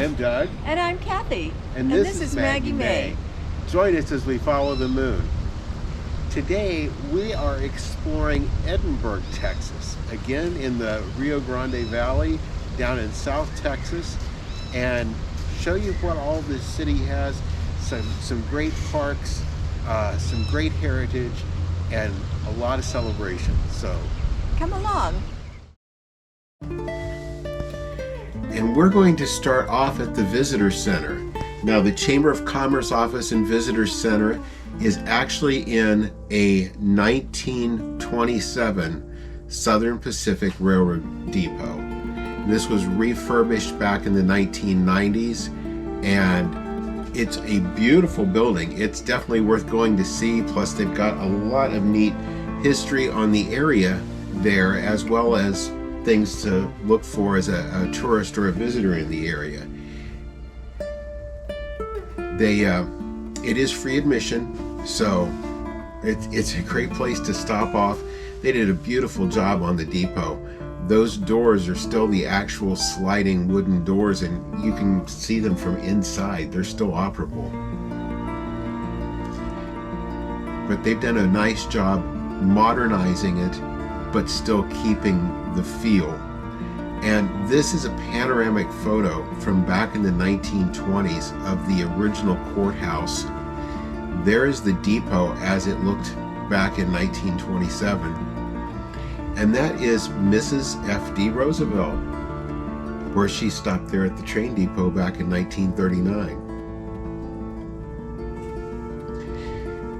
am Doug. And I'm Cathy. And this is Maggie Mae. Join us as we follow the moon. Today we are exploring Edinburg, Texas, again in the Rio Grande Valley down in South Texas, and show you what all this city has. Some great parks, some great heritage, and a lot of celebrations. So come along. And we're going to start off at the Vistor Center. Now, the Chamber of Commerce office and Vistor Center is actually in a 1927 Southern Pacific Railroad depot. This was refurbished back in the 1990s, and it's a beautiful building. It's definitely worth going to see. Plus, they've got a lot of neat history on the area there, as well as things to look for as a tourist or a visitor in the area. It is free admission, so it's a great place to stop off. They did a beautiful job on the depot. Those doors are still the actual sliding wooden doors, and you can see them from inside. They're still operable. But they've done a nice job modernizing it, but still keeping the feel. And this is a panoramic photo from back in the 1920s of the original courthouse. There is the depot as it looked back in 1927. And that is Mrs. F.D. Roosevelt, where she stopped there at the train depot back in 1939.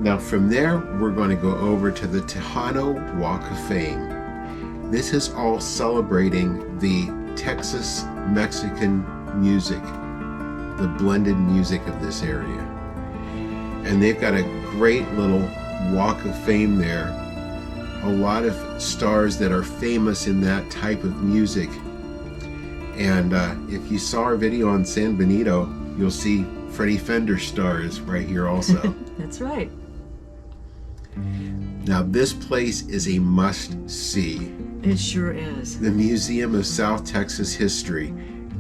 Now from there, we're going to go over to the Tejano Walk of Fame. This is all celebrating the Texas-Mexican music, the blended music of this area. And they've got a great little Walk of Fame there. A lot of stars that are famous in that type of music. And if you saw our video on San Benito, you'll see Freddie Fender stars right here also. That's right. Now this place is a must-see. It sure is. The Museum of South Texas History.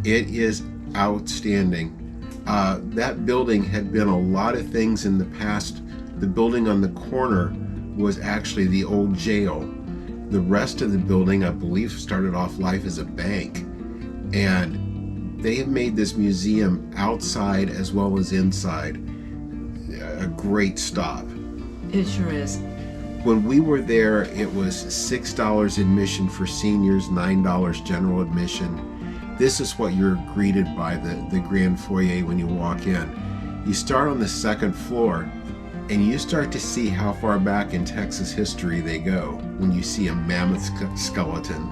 It is outstanding. That building had been a lot of things in the past. The building on the corner was actually the old jail. The rest of the building, I believe, started off life as a bank. And they have made this museum outside as well as inside a great stop. It sure is. When we were there, it was $6 admission for seniors, $9 general admission. This is what you're greeted by the grand foyer when you walk in. You start on the second floor, and you start to see how far back in Texas history they go when you see a mammoth skeleton.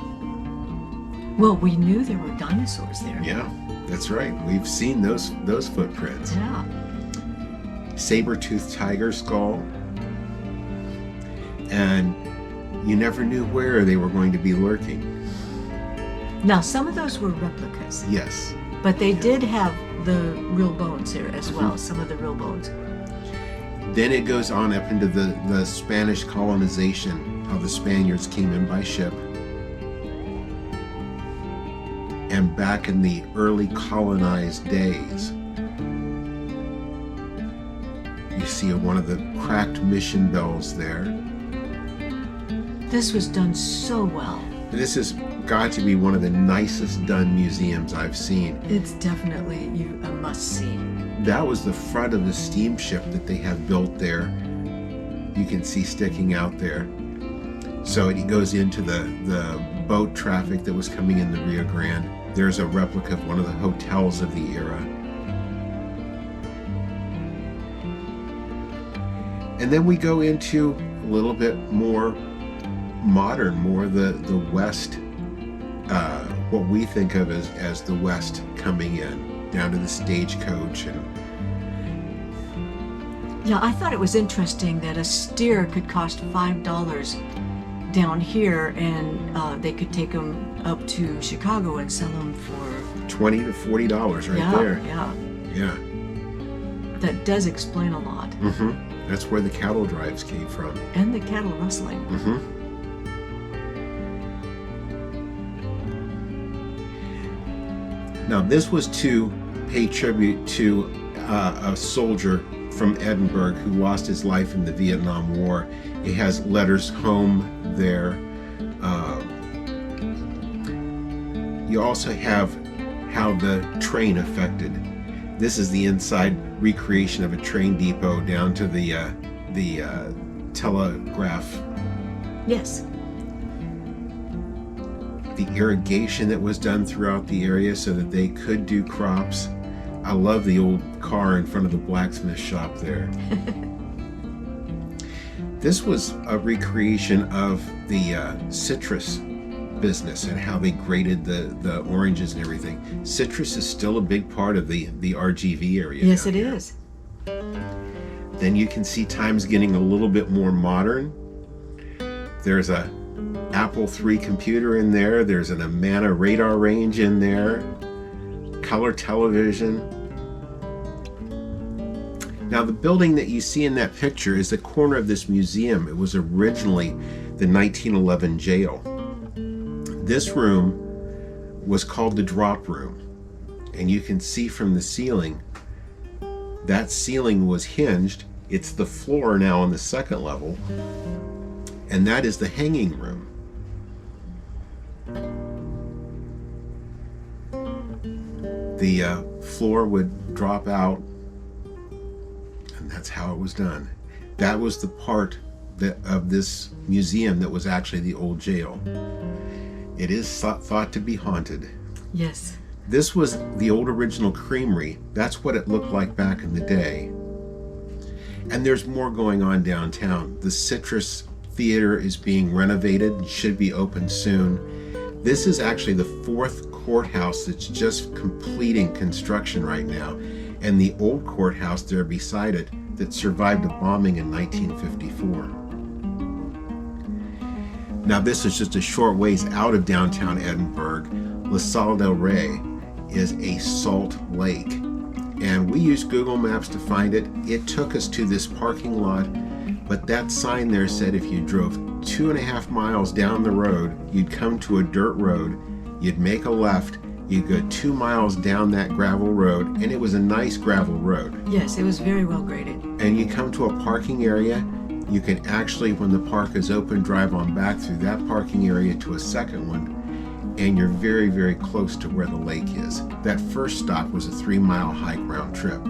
Well, we knew there were dinosaurs there. Yeah, that's right. We've seen those footprints. Yeah. Saber-toothed tiger skull. And you never knew where they were going to be lurking. Now, some of those were replicas. Yes. But they did have the real bones there as well, some of the real bones. Then it goes on up into the Spanish colonization, how the Spaniards came in by ship. And back in the early colonized days, you see one of the cracked mission bells there. This was done so well. This has got to be one of the nicest done museums I've seen. It's definitely a must-see. That was the front of the steamship that they have built there. You can see sticking out there. So it goes into the boat traffic that was coming in the Rio Grande. There's a replica of one of the hotels of the era. And then we go into a little bit more modern, more the West, what we think of as the West coming in, down to the stagecoach. Yeah, I thought it was interesting that a steer could cost $5 down here, and they could take them up to Chicago and sell them for $20 to $40 right there. Yeah. That does explain a lot. Mm-hmm. That's where the cattle drives came from. And the cattle rustling. Mm-hmm. Now this was to pay tribute to a soldier from Edinburg who lost his life in the Vietnam War. It has letters home there. You also have how the train affected. This is the inside recreation of a train depot down to the telegraph. Yes. The irrigation that was done throughout the area so that they could do crops. I love the old car in front of the blacksmith shop there. This was a recreation of the citrus business and how they graded the oranges and everything. Citrus is still a big part of the RGV area. Yes, it is. Then you can see times getting a little bit more modern. There's a Apple III computer in there. There's an Amana radar range in there. Color television. Now the building that you see in that picture is the corner of this museum. It was originally the 1911 jail. This room was called the drop room, and you can see from the ceiling, that ceiling was hinged. It's the floor now on the second level, and that is the hanging room. The floor would drop out, and that's how it was done. That was the part of this museum that was actually the old jail. It is thought to be haunted. Yes. This was the old original creamery. That's what it looked like back in the day. And there's more going on downtown. The Citrus Theater is being renovated, should be open soon. This is actually the fourth courthouse that's just completing construction right now. And the old courthouse there beside it that survived a bombing in 1954. Now this is just a short ways out of downtown Edinburg. Sal del Rey is a salt lake. And we used Google Maps to find it. It took us to this parking lot, but that sign there said if you drove 2.5 miles down the road, you'd come to a dirt road, you'd make a left, you'd go 2 miles down that gravel road, and it was a nice gravel road. Yes, it was very well graded. And you come to a parking area. You can actually, when the park is open, drive on back through that parking area to a second one, and you're very, very close to where the lake is. That first stop was a 3-mile hike round trip.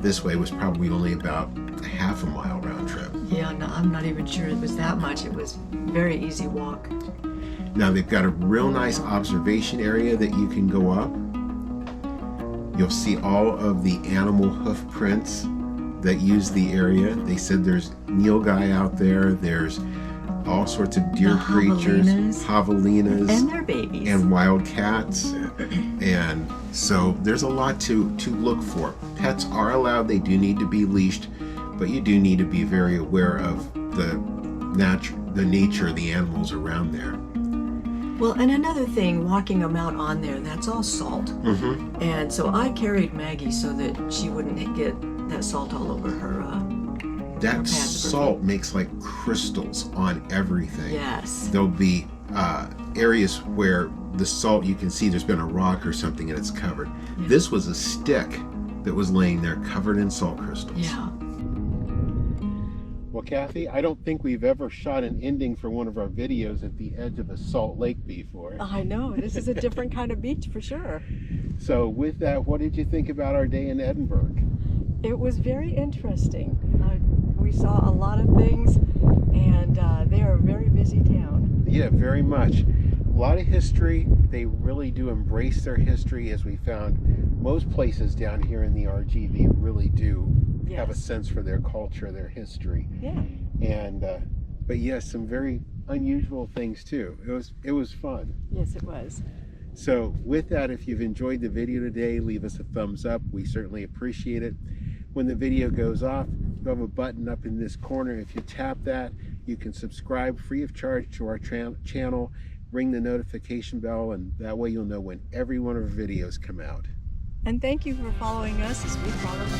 This way was probably only about a half a mile round trip. Yeah, no, I'm not even sure it was that much. It was very easy walk. Now they've got a real nice observation area that you can go up. You'll see all of the animal hoof prints that use the area. They said there's nilgai out there. There's all sorts of deer creatures, javelinas, and their babies, and wild cats. And so there's a lot to look for. Pets are allowed. They do need to be leashed, but you do need to be very aware of the nature of the animals around there. Well, and another thing, walking them out on there, that's all salt. Mm-hmm. And so I carried Maggie so that she wouldn't get that salt all over her. That salt makes like crystals on everything. Yes. There'll be areas where the salt, you can see there's been a rock or something and it's covered. Yeah. This was a stick that was laying there covered in salt crystals. Yeah. Well, Cathy, I don't think we've ever shot an ending for one of our videos at the edge of a salt lake before. I know. This is a different kind of beach for sure. So with that, what did you think about our day in Edinburg? It was very interesting. We saw a lot of things, and they are a very busy town. Yeah, very much. A lot of history. They really do embrace their history, as we found most places down here in the RGV really do have a sense for their culture, their history. Yeah. And but yes, some very unusual things too. It was fun. Yes, it was. So with that, if you've enjoyed the video today, leave us a thumbs up. We certainly appreciate it. When the video goes off, you have a button up in this corner. If you tap that, you can subscribe free of charge to our channel, ring the notification bell, and that way you'll know when every one of our videos come out. And thank you for following us as we follow the